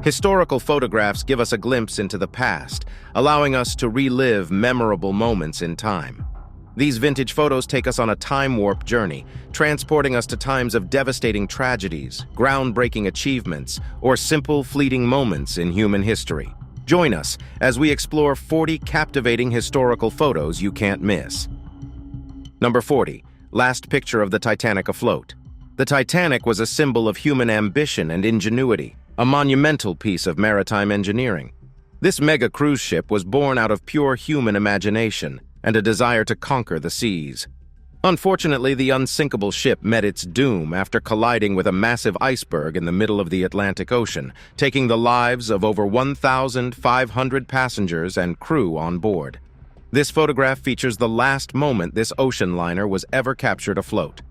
Historical photographs give us a glimpse into the past, allowing us to relive memorable moments in time. These vintage photos take us on a time warp journey, transporting us to times of devastating tragedies, groundbreaking achievements, or simple, fleeting moments in human history. Join us as we explore 40 captivating historical photos you can't miss. Number 40. Last picture of the Titanic afloat. The Titanic was a symbol of human ambition and ingenuity, a monumental piece of maritime engineering. This mega cruise ship was born out of pure human imagination and a desire to conquer the seas. Unfortunately, the unsinkable ship met its doom after colliding with a massive iceberg in the middle of the Atlantic Ocean, taking the lives of over 1,500 passengers and crew on board. This photograph features the last moment this ocean liner was ever captured afloat.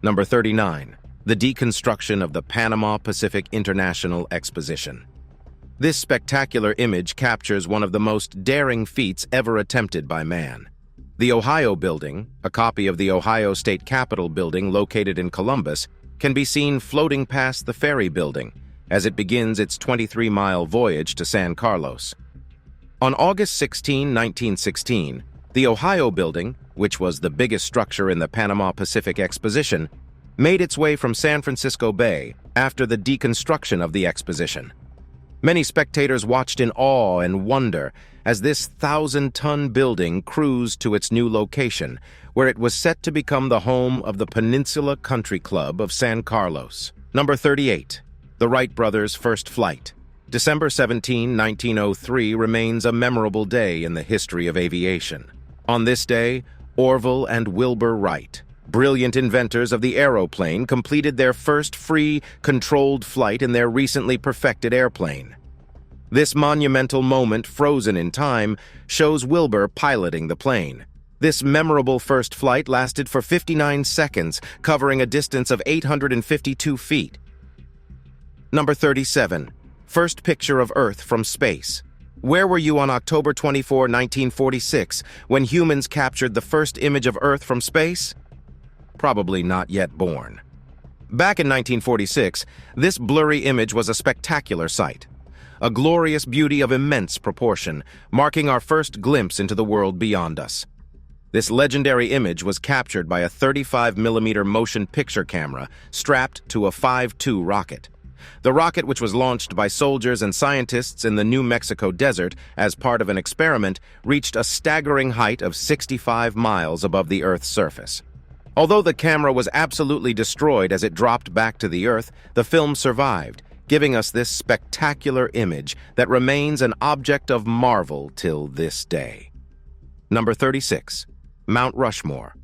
Number 39. The deconstruction of the Panama Pacific International Exposition. This spectacular image captures one of the most daring feats ever attempted by man. The Ohio Building, a copy of the Ohio State Capitol building located in Columbus, can be seen floating past the ferry building as it begins its 23-mile voyage to San Carlos. On August 16, 1916, the Ohio Building, which was the biggest structure in the Panama Pacific Exposition, made its way from San Francisco Bay after the deconstruction of the exposition. Many spectators watched in awe and wonder as this 1,000-ton building cruised to its new location, where it was set to become the home of the Peninsula Country Club of San Carlos. Number 38. The Wright brothers' first flight. December 17, 1903 remains a memorable day in the history of aviation. On this day, Orville and Wilbur Wright, brilliant inventors of the aeroplane, completed their first free, controlled flight in their recently perfected airplane. This monumental moment, frozen in time, shows Wilbur piloting the plane. This memorable first flight lasted for 59 seconds, covering a distance of 852 feet. Number 37. First picture of Earth from space. Where were you on October 24, 1946, when humans captured the first image of Earth from space? Probably not yet born. Back in 1946, this blurry image was a spectacular sight, a glorious beauty of immense proportion, marking our first glimpse into the world beyond us. This legendary image was captured by a 35mm motion picture camera strapped to a 5.2 rocket. The rocket, which was launched by soldiers and scientists in the New Mexico desert as part of an experiment, reached a staggering height of 65 miles above the Earth's surface. Although the camera was absolutely destroyed as it dropped back to the Earth, the film survived, giving us this spectacular image that remains an object of marvel till this day. Number 36. Mount Rushmore.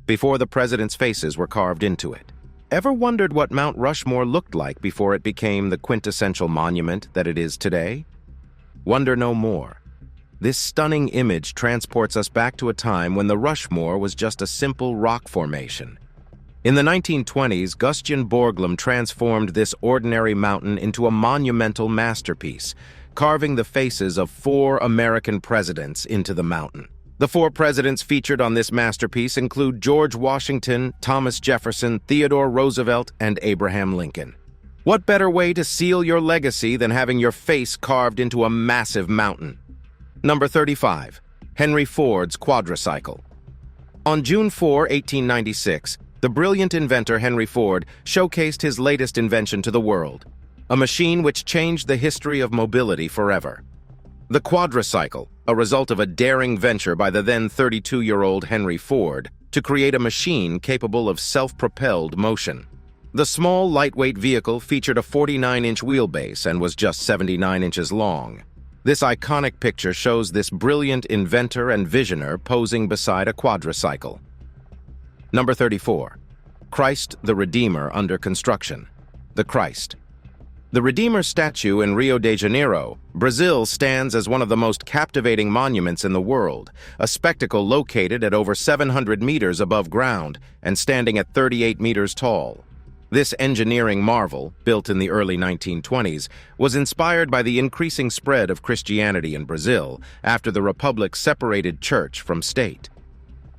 Before the presidents' faces were carved into it. Ever wondered what Mount Rushmore looked like before it became the quintessential monument that it is today? Wonder no more. This stunning image transports us back to a time when the Rushmore was just a simple rock formation. In the 1920s, Gustian Borglum transformed this ordinary mountain into a monumental masterpiece, carving the faces of 4 American presidents into the mountain. The 4 presidents featured on this masterpiece include George Washington, Thomas Jefferson, Theodore Roosevelt, and Abraham Lincoln. What better way to seal your legacy than having your face carved into a massive mountain? Number 35. Henry Ford's quadricycle. On June 4, 1896, the brilliant inventor Henry Ford showcased his latest invention to the world, a machine which changed the history of mobility forever. The quadricycle, a result of a daring venture by the then 32-year-old Henry Ford to create a machine capable of self-propelled motion. The small, lightweight vehicle featured a 49-inch wheelbase and was just 79 inches long. This iconic picture shows this brilliant inventor and visionary posing beside a quadricycle. Number 34. Christ the Redeemer under construction. The Christ. The Redeemer statue in Rio de Janeiro, Brazil, stands as one of the most captivating monuments in the world, a spectacle located at over 700 meters above ground and standing at 38 meters tall. This engineering marvel, built in the early 1920s, was inspired by the increasing spread of Christianity in Brazil after the republic separated church from state.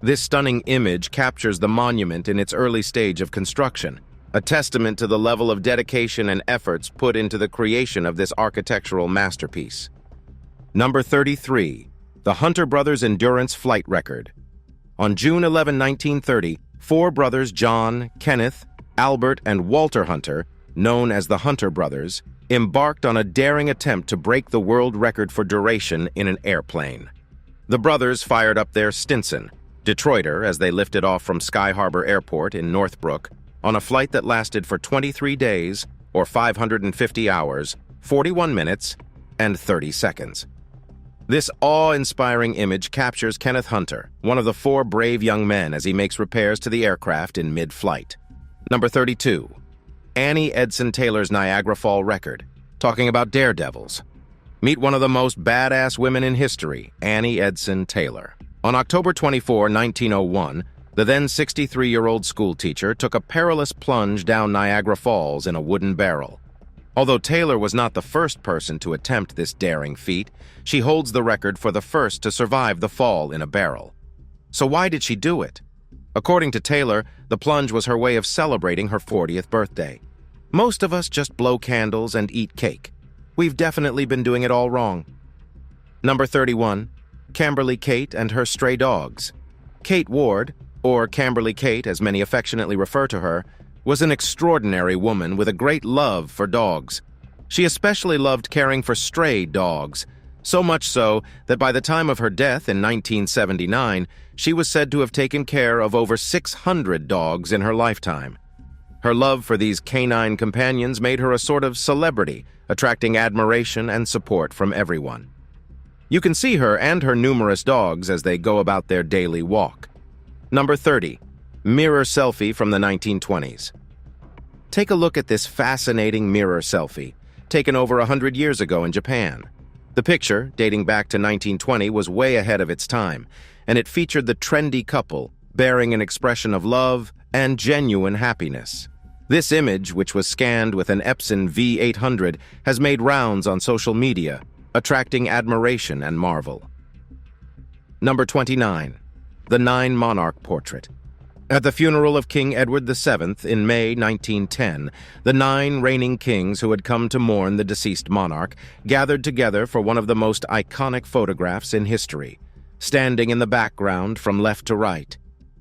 This stunning image captures the monument in its early stage of construction, a testament to the level of dedication and efforts put into the creation of this architectural masterpiece. Number 33. The Hunter Brothers' Endurance Flight Record. On June 11, 1930, four brothers John, Kenneth, Albert, and Walter Hunter, known as the Hunter Brothers, embarked on a daring attempt to break the world record for duration in an airplane. The brothers fired up their Stinson, Detroiter, as they lifted off from Sky Harbor Airport in Northbrook, on a flight that lasted for 23 days, or 550 hours, 41 minutes, and 30 seconds. This awe-inspiring image captures Kenneth Hunter, one of the four brave young men, as he makes repairs to the aircraft in mid-flight. Number 32. Annie Edson Taylor's Niagara Fall record, talking about daredevils. Meet one of the most badass women in history, Annie Edson Taylor. On October 24, 1901, the then 63-year-old schoolteacher took a perilous plunge down Niagara Falls in a wooden barrel. Although Taylor was not the first person to attempt this daring feat, she holds the record for the first to survive the fall in a barrel. So why did she do it? According to Taylor, the plunge was her way of celebrating her 40th birthday. Most of us just blow candles and eat cake. We've definitely been doing it all wrong. Number 31. Camberly Kate and her stray dogs. Kate Ward, or Camberly Kate as many affectionately refer to her, was an extraordinary woman with a great love for dogs. She especially loved caring for stray dogs, so much so that by the time of her death in 1979, she was said to have taken care of over 600 dogs in her lifetime. Her love for these canine companions made her a sort of celebrity, attracting admiration and support from everyone. You can see her and her numerous dogs as they go about their daily walk. Number 30. Mirror selfie from the 1920s. Take a look at this fascinating mirror selfie, taken over 100 years ago in Japan. The picture, dating back to 1920, was way ahead of its time, and it featured the trendy couple, bearing an expression of love and genuine happiness. This image, which was scanned with an Epson V800, has made rounds on social media, attracting admiration and marvel. Number 29. The Nine Monarch Portrait. At the funeral of King Edward VII in May 1910, the 9 reigning kings who had come to mourn the deceased monarch gathered together for one of the most iconic photographs in history. Standing in the background from left to right,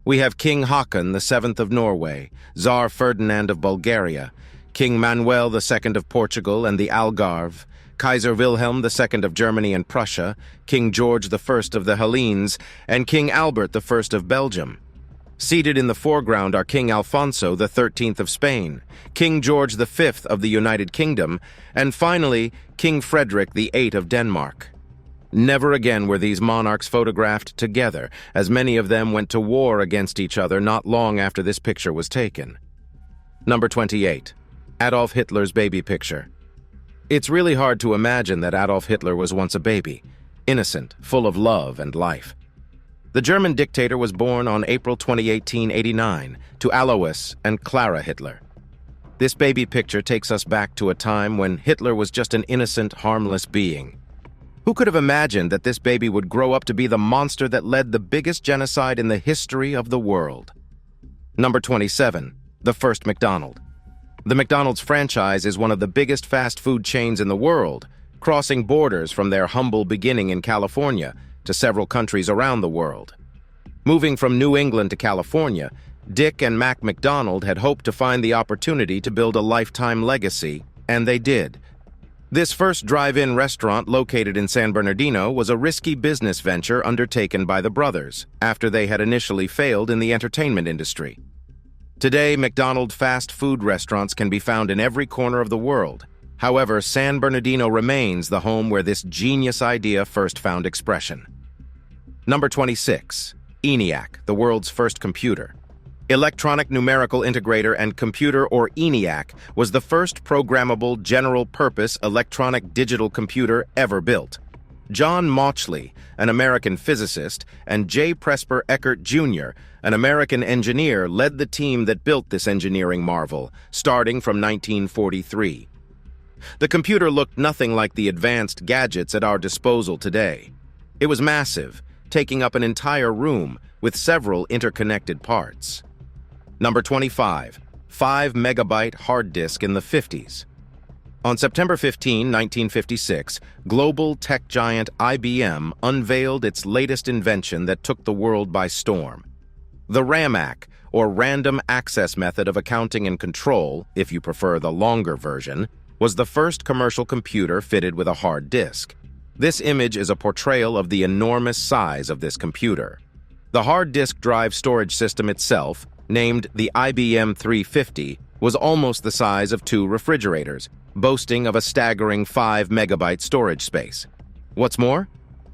we have King Haakon VII of Norway, Tsar Ferdinand of Bulgaria, King Manuel II of Portugal and the Algarve, Kaiser Wilhelm II of Germany and Prussia, King George I of the Hellenes, and King Albert I of Belgium. Seated in the foreground are King Alfonso XIII of Spain, King George V of the United Kingdom, and finally, King Frederick VIII of Denmark. Never again were these monarchs photographed together, as many of them went to war against each other not long after this picture was taken. Number 28. Adolf Hitler's baby picture. It's really hard to imagine that Adolf Hitler was once a baby, innocent, full of love and life. The German dictator was born on April 28, 1889, to Alois and Clara Hitler. This baby picture takes us back to a time when Hitler was just an innocent, harmless being. Who could have imagined that this baby would grow up to be the monster that led the biggest genocide in the history of the world? Number 27. The first McDonald's. The McDonald's franchise is one of the biggest fast food chains in the world, crossing borders from their humble beginning in California to several countries around the world. Moving from New England to California, Dick and Mac McDonald had hoped to find the opportunity to build a lifetime legacy, and they did. This first drive-in restaurant located in San Bernardino was a risky business venture undertaken by the brothers after they had initially failed in the entertainment industry. Today, McDonald's fast food restaurants can be found in every corner of the world. However, San Bernardino remains the home where this genius idea first found expression. Number 26. ENIAC, the world's first computer. Electronic Numerical Integrator and Computer, or ENIAC, was the first programmable general-purpose electronic digital computer ever built. John Mauchly, an American physicist, and J. Presper Eckert Jr., an American engineer, led the team that built this engineering marvel, starting from 1943. The computer looked nothing like the advanced gadgets at our disposal today. It was massive, taking up an entire room with several interconnected parts. Number 25. 5-megabyte hard disk in the 50s. On September 15, 1956, global tech giant IBM unveiled its latest invention that took the world by storm. The RAMAC, or Random Access Method of Accounting and Control, if you prefer the longer version, was the first commercial computer fitted with a hard disk. This image is a portrayal of the enormous size of this computer. The hard disk drive storage system itself, named the IBM 350, was almost the size of 2 refrigerators, boasting of a staggering 5-megabyte storage space. What's more,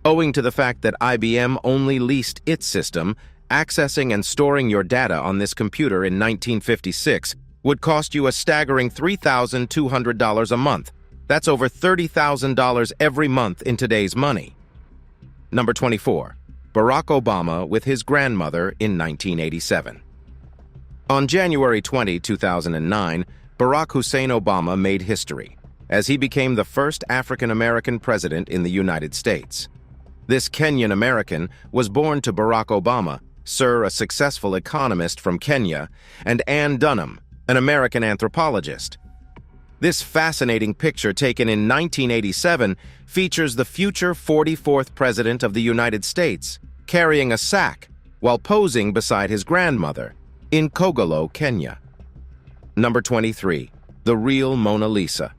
owing to the fact that IBM only leased its system, accessing and storing your data on this computer in 1956 would cost you a staggering $3,200 a month. That's over $30,000 every month in today's money. Number 24. Barack Obama with his grandmother in 1987. On January 20, 2009, Barack Hussein Obama made history, as he became the first African-American president in the United States. This Kenyan-American was born to Barack Obama, Sir, a successful economist from Kenya, and Ann Dunham, an American anthropologist. This fascinating picture taken in 1987 features the future 44th President of the United States carrying a sack while posing beside his grandmother in Kogelo, Kenya. Number 23. The real Mona Lisa.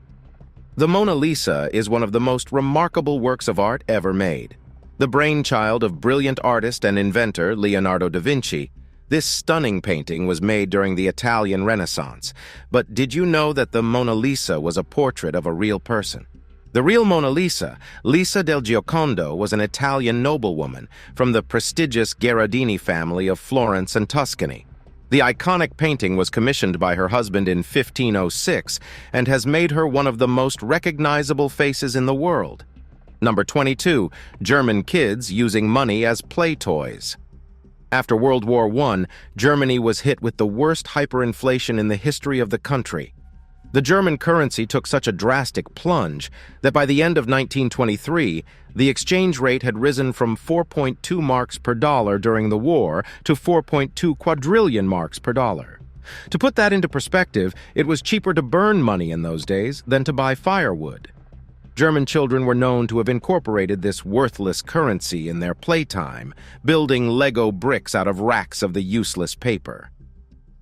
The Mona Lisa is one of the most remarkable works of art ever made. The brainchild of brilliant artist and inventor Leonardo da Vinci, this stunning painting was made during the Italian Renaissance. But did you know that the Mona Lisa was a portrait of a real person? The real Mona Lisa, Lisa del Giocondo, was an Italian noblewoman from the prestigious Gherardini family of Florence and Tuscany. The iconic painting was commissioned by her husband in 1506 and has made her one of the most recognizable faces in the world. Number 22. German kids using money as play toys. After World War I, Germany was hit with the worst hyperinflation in the history of the country. The German currency took such a drastic plunge that by the end of 1923, the exchange rate had risen from 4.2 marks per dollar during the war to 4.2 quadrillion marks per dollar. To put that into perspective, it was cheaper to burn money in those days than to buy firewood. German children were known to have incorporated this worthless currency in their playtime, building Lego bricks out of racks of the useless paper.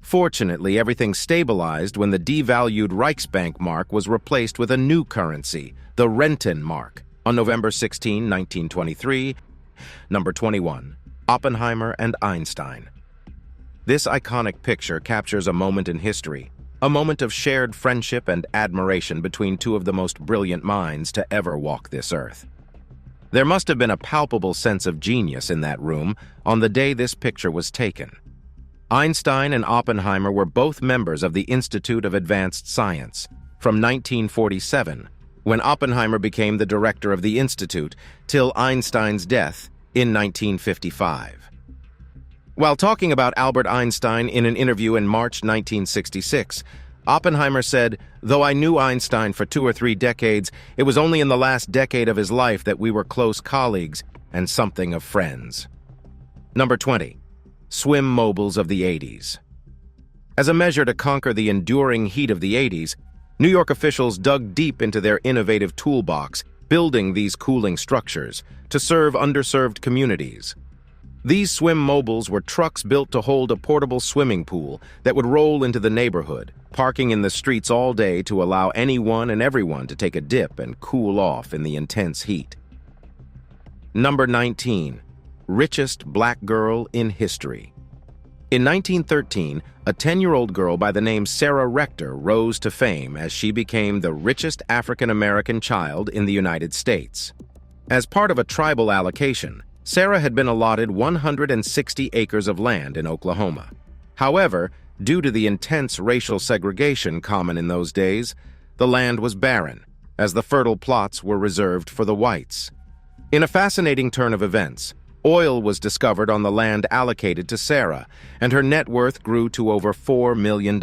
Fortunately, everything stabilized when the devalued Reichsbank mark was replaced with a new currency, the Renten mark, on November 16, 1923. Number 21. Oppenheimer and Einstein. This iconic picture captures a moment in history, a moment of shared friendship and admiration between two of the most brilliant minds to ever walk this earth. There must have been a palpable sense of genius in that room on the day this picture was taken. Einstein and Oppenheimer were both members of the Institute of Advanced Science from 1947, when Oppenheimer became the director of the institute, till Einstein's death in 1955. While talking about Albert Einstein in an interview in March 1966, Oppenheimer said, "Though I knew Einstein for 2 or 3 decades, it was only in the last decade of his life that we were close colleagues and something of friends." Number 20. Swim mobiles of the 80s. As a measure to conquer the enduring heat of the 80s, New York officials dug deep into their innovative toolbox, building these cooling structures to serve underserved communities. These swim mobiles were trucks built to hold a portable swimming pool that would roll into the neighborhood, parking in the streets all day to allow anyone and everyone to take a dip and cool off in the intense heat. Number 19. Richest black girl in history. In 1913, a 10-year-old girl by the name Sarah Rector rose to fame as she became the richest African-American child in the United States. As part of a tribal allocation, Sarah had been allotted 160 acres of land in Oklahoma. However, due to the intense racial segregation common in those days, the land was barren, as the fertile plots were reserved for the whites. In a fascinating turn of events, oil was discovered on the land allocated to Sarah, and her net worth grew to over $4 million.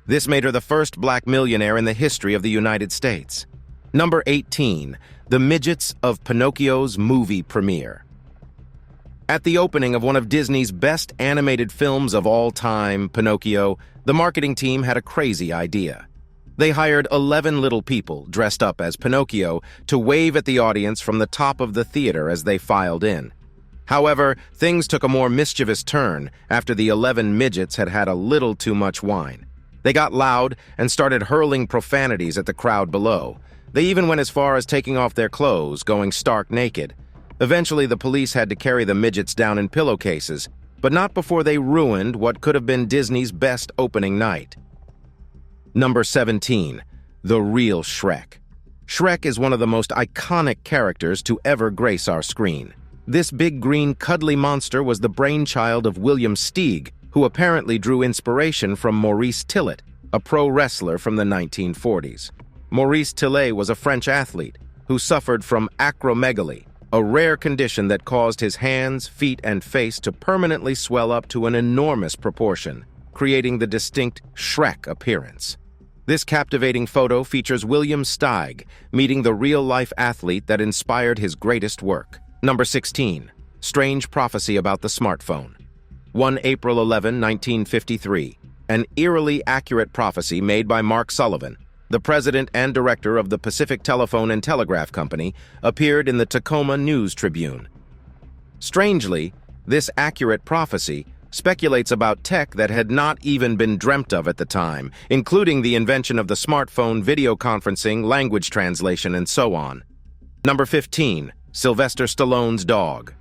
This made her the first black millionaire in the history of the United States. Number 18. The midgets of Pinocchio's movie premiere. At the opening of one of Disney's best animated films of all time, Pinocchio, the marketing team had a crazy idea. They hired 11 little people dressed up as Pinocchio to wave at the audience from the top of the theater as they filed in. However, things took a more mischievous turn after the 11 midgets had had a little too much wine. They got loud and started hurling profanities at the crowd below. They even went as far as taking off their clothes, going stark naked. Eventually, the police had to carry the midgets down in pillowcases, but not before they ruined what could have been Disney's best opening night. Number 17. The real Shrek. Shrek is one of the most iconic characters to ever grace our screen. This big green cuddly monster was the brainchild of William Steig, who apparently drew inspiration from Maurice Tillet, a pro wrestler from the 1940s. Maurice Tillet was a French athlete who suffered from acromegaly, a rare condition that caused his hands, feet, and face to permanently swell up to an enormous proportion, creating the distinct Shrek appearance. This captivating photo features William Steig meeting the real-life athlete that inspired his greatest work. Number 16. Strange prophecy about the smartphone. 1 April 11, 1953. An eerily accurate prophecy made by Mark Sullivan, the president and director of the Pacific Telephone and Telegraph Company, appeared in the Tacoma News Tribune. Strangely, this accurate prophecy speculates about tech that had not even been dreamt of at the time, including the invention of the smartphone, video conferencing, language translation, and so on. Number 15. Sylvester Stallone's dog.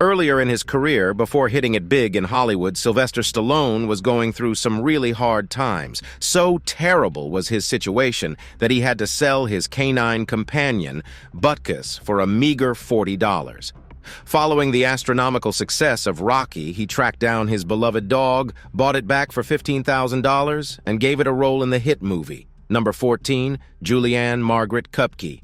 Earlier in his career, before hitting it big in Hollywood, Sylvester Stallone was going through some really hard times. So terrible was his situation that he had to sell his canine companion, Butkus, for a meager $40. Following the astronomical success of Rocky, he tracked down his beloved dog, bought it back for $15,000, and gave it a role in the hit movie. Number 14, Julianne Margaret Kupke.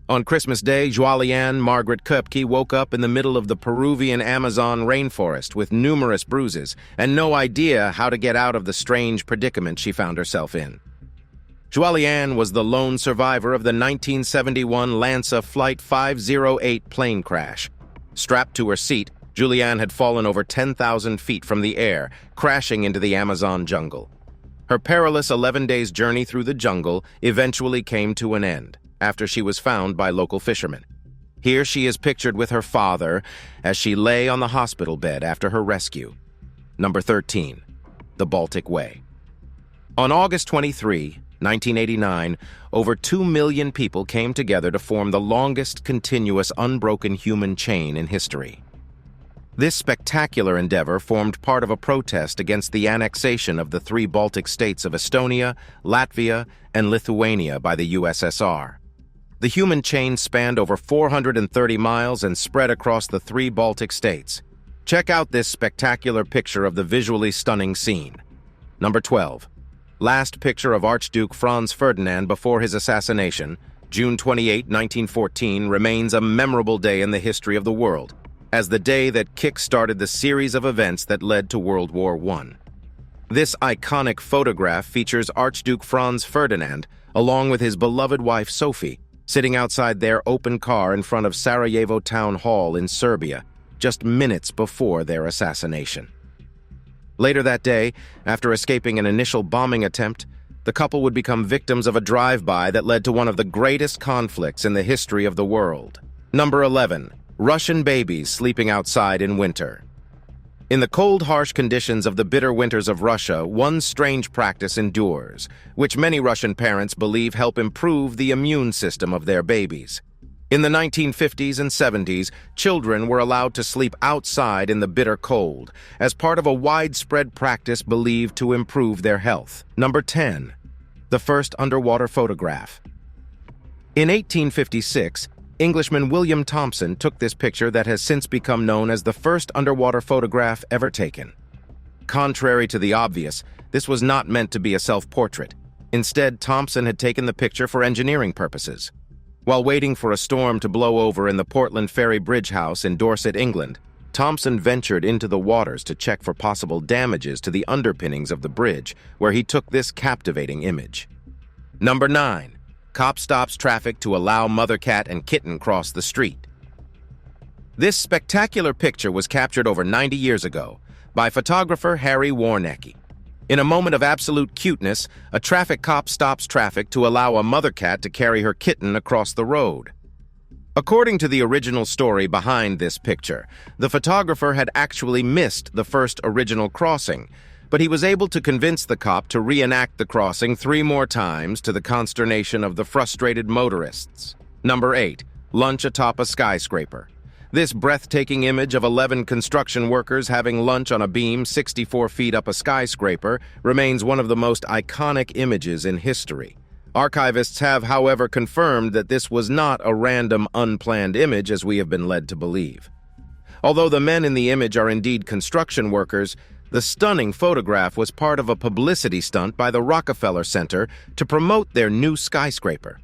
On Christmas Day, Julianne Margaret Kupke woke up in the middle of the Peruvian Amazon rainforest with numerous bruises and no idea how to get out of the strange predicament she found herself in. Julianne was the lone survivor of the 1971 Lanza Flight 508 plane crash. Strapped to her seat, Julianne had fallen over 10,000 feet from the air, crashing into the Amazon jungle. Her perilous 11 days journey through the jungle eventually came to an end after she was found by local fishermen. Here she is pictured with her father as she lay on the hospital bed after her rescue. Number 13. The Baltic Way. On August 23, 1989, over 2 million people came together to form the longest continuous unbroken human chain in history. This spectacular endeavor formed part of a protest against the annexation of the 3 Baltic states of Estonia, Latvia, and Lithuania by the USSR. The human chain spanned over 430 miles and spread across the 3 Baltic states. Check out this spectacular picture of the visually stunning scene. Number 12. Last picture of Archduke Franz Ferdinand before his assassination, June 28, 1914, remains a memorable day in the history of the world, as the day that kick-started the series of events that led to World War I. This iconic photograph features Archduke Franz Ferdinand, along with his beloved wife Sophie, sitting outside their open car in front of Sarajevo Town Hall in Serbia, just minutes before their assassination. Later that day, after escaping an initial bombing attempt, the couple would become victims of a drive-by that led to one of the greatest conflicts in the history of the world. Number 11. Russian babies sleeping outside in winter. In the cold, harsh conditions of the bitter winters of Russia, one strange practice endures, which many Russian parents believe help improve the immune system of their babies. In the 1950s and 70s, children were allowed to sleep outside in the bitter cold, as part of a widespread practice believed to improve their health. Number 10. The first underwater photograph. In 1856, Englishman William Thomson took this picture that has since become known as the first underwater photograph ever taken. Contrary to the obvious, this was not meant to be a self-portrait. Instead, Thomson had taken the picture for engineering purposes. While waiting for a storm to blow over in the Portland Ferry Bridge House in Dorset, England, Thomson ventured into the waters to check for possible damages to the underpinnings of the bridge, where he took this captivating image. Number 9. Cop stops traffic to allow mother cat and kitten cross the street. This spectacular picture was captured over 90 years ago by photographer Harry Warnecke. In a moment of absolute cuteness, a traffic cop stops traffic to allow a mother cat to carry her kitten across the road. According to the original story behind this picture, the photographer had actually missed the first original crossing, but he was able to convince the cop to reenact the crossing 3 more times to the consternation of the frustrated motorists. Number 8. Lunch atop a skyscraper. This breathtaking image of 11 construction workers having lunch on a beam 64 feet up a skyscraper remains one of the most iconic images in history. Archivists have, however, confirmed that this was not a random, unplanned image as we have been led to believe. Although the men in the image are indeed construction workers, the stunning photograph was part of a publicity stunt by the Rockefeller Center to promote their new skyscraper.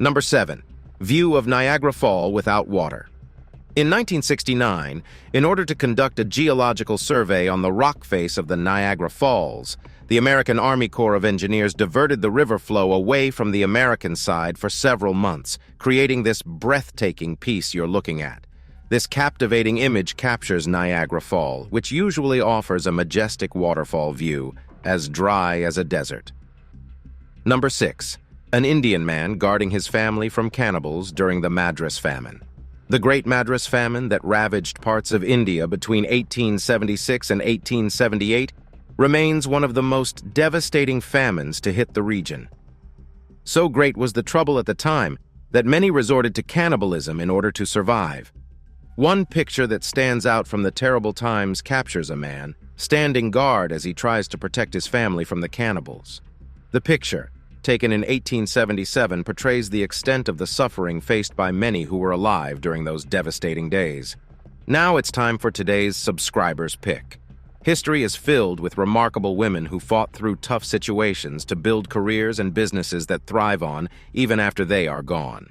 Number 7. View of Niagara Falls without water. In 1969, in order to conduct a geological survey on the rock face of the Niagara Falls, the American Army Corps of Engineers diverted the river flow away from the American side for several months, creating this breathtaking piece you're looking at. This captivating image captures Niagara Falls, which usually offers a majestic waterfall view, as dry as a desert. Number 6. An Indian man guarding his family from cannibals during the Madras famine. The Great Madras Famine that ravaged parts of India between 1876 and 1878 remains one of the most devastating famines to hit the region. So great was the trouble at the time that many resorted to cannibalism in order to survive. One picture that stands out from the terrible times captures a man standing guard as he tries to protect his family from the cannibals. The picture, taken in 1877, portrays the extent of the suffering faced by many who were alive during those devastating days. Now it's time for today's subscriber's pick. History is filled with remarkable women who fought through tough situations to build careers and businesses that thrive on even after they are gone.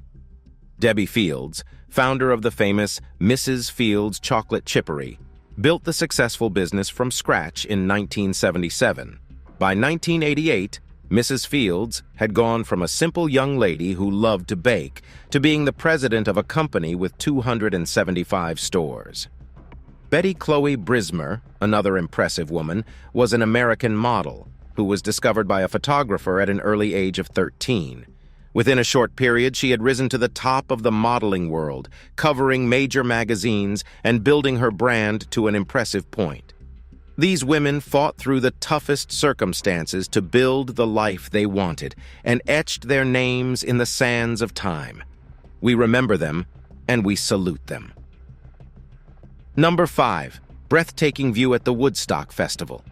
Debbie Fields, founder of the famous Mrs. Fields Chocolate Chippery, built the successful business from scratch in 1977. By 1988, Mrs. Fields had gone from a simple young lady who loved to bake to being the president of a company with 275 stores. Betty Chloe Brismer, another impressive woman, was an American model who was discovered by a photographer at an early age of 13. Within a short period, she had risen to the top of the modeling world, covering major magazines and building her brand to an impressive point. These women fought through the toughest circumstances to build the life they wanted and etched their names in the sands of time. We remember them and we salute them. Number 5. Breathtaking view at the Woodstock Festival.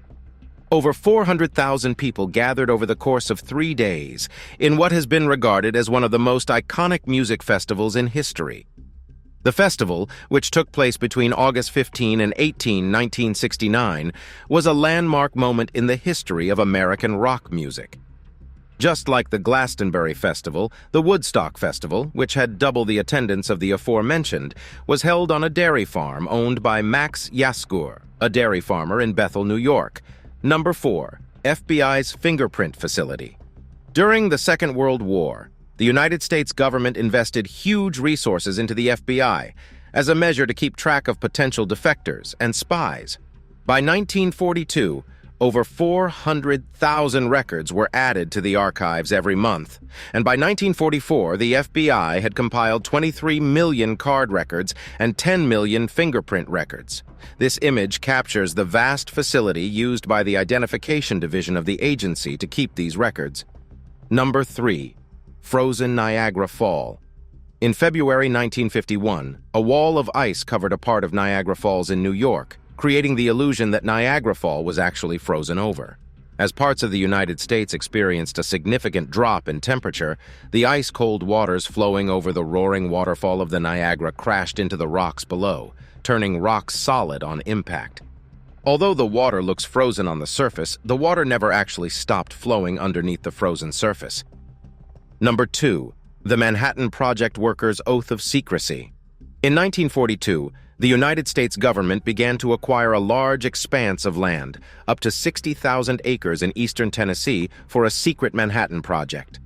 Over 400,000 people gathered over the course of 3 days in what has been regarded as one of the most iconic music festivals in history. The festival, which took place between August 15 and 18, 1969, was a landmark moment in the history of American rock music. Just like the Glastonbury Festival, the Woodstock Festival, which had double the attendance of the aforementioned, was held on a dairy farm owned by Max Yasgur, a dairy farmer in Bethel, New York. Number 4. FBI's fingerprint facility. During the Second World War, the United States government invested huge resources into the FBI as a measure to keep track of potential defectors and spies. By 1942, over 400,000 records were added to the archives every month, and by 1944, the FBI had compiled 23 million card records and 10 million fingerprint records. This image captures the vast facility used by the Identification Division of the agency to keep these records. Number 3. Frozen Niagara Falls. In February 1951, a wall of ice covered a part of Niagara Falls in New York, creating the illusion that Niagara Falls was actually frozen over. As parts of the United States experienced a significant drop in temperature, the ice-cold waters flowing over the roaring waterfall of the Niagara crashed into the rocks below, turning rocks solid on impact. Although the water looks frozen on the surface, the water never actually stopped flowing underneath the frozen surface. Number 2. The Manhattan Project Workers' Oath of Secrecy. In 1942, the United States government began to acquire a large expanse of land, up to 60,000 acres in eastern Tennessee, for a secret Manhattan Project.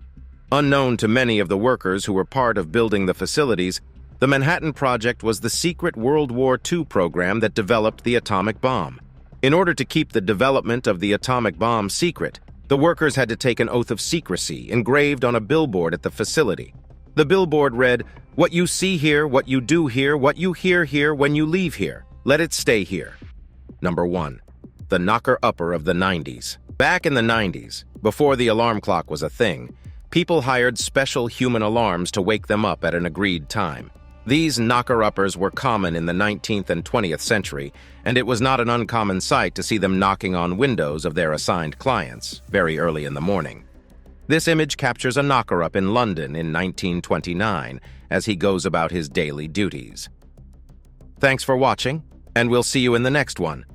Unknown to many of the workers who were part of building the facilities, The Manhattan Project was the secret World War II program that developed the atomic bomb. In order to keep the development of the atomic bomb secret, the workers had to take an oath of secrecy engraved on a billboard at the facility. The billboard read, "What you see here, what you do here, what you hear here when you leave here. Let it stay here." Number 1. The knocker-upper of the 90s. Back in the 90s, before the alarm clock was a thing, people hired special human alarms to wake them up at an agreed time. These knocker-uppers were common in the 19th and 20th century, and it was not an uncommon sight to see them knocking on windows of their assigned clients very early in the morning. This image captures a knocker-up in London in 1929 as he goes about his daily duties. Thanks for watching, and we'll see you in the next one.